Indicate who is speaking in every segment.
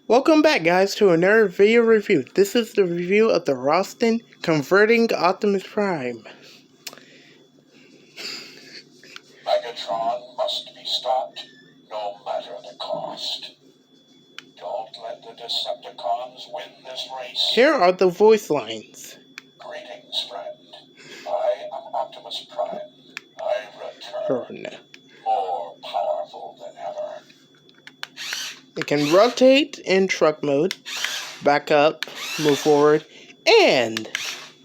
Speaker 1: Welcome back, guys, to another video review. This is the review of the Ralston converting Optimus Prime.
Speaker 2: Megatron must be stopped, no matter the cost. Don't let the Decepticons win this race.
Speaker 1: Here are the voice lines.
Speaker 2: Greetings, friend. I am Optimus Prime. I return, more powerful than ever.
Speaker 1: It can rotate in truck mode, back up, move forward, and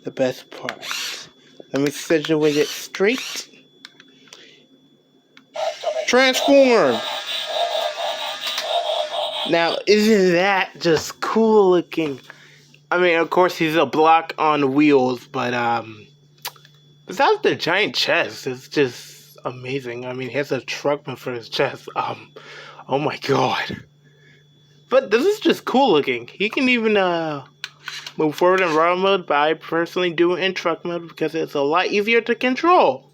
Speaker 1: the best part. Let me situate it straight. Transform! Now, isn't that just cool looking? I mean, of course, he's a block on wheels, but besides the giant chest, it's just amazing. I mean, he has a truckman for his chest. Oh my god. But this is just cool looking. He can even move forward in raw mode, but I personally do it in truck mode because it's a lot easier to control.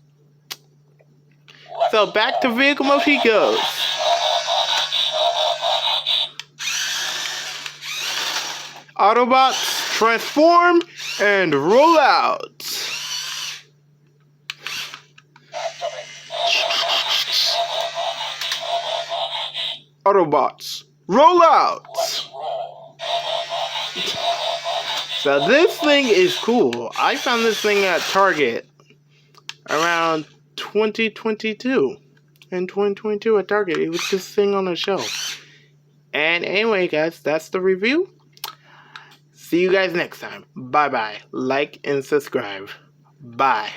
Speaker 1: So back to vehicle mode he goes. Autobots, transform and roll out. Autobots, roll out. So this thing is cool. I found this thing at Target around 2022. In 2022 at Target, it was just sitting on a shelf. And anyway, guys, that's the review. See you guys next time. Bye-bye. Like and subscribe. Bye.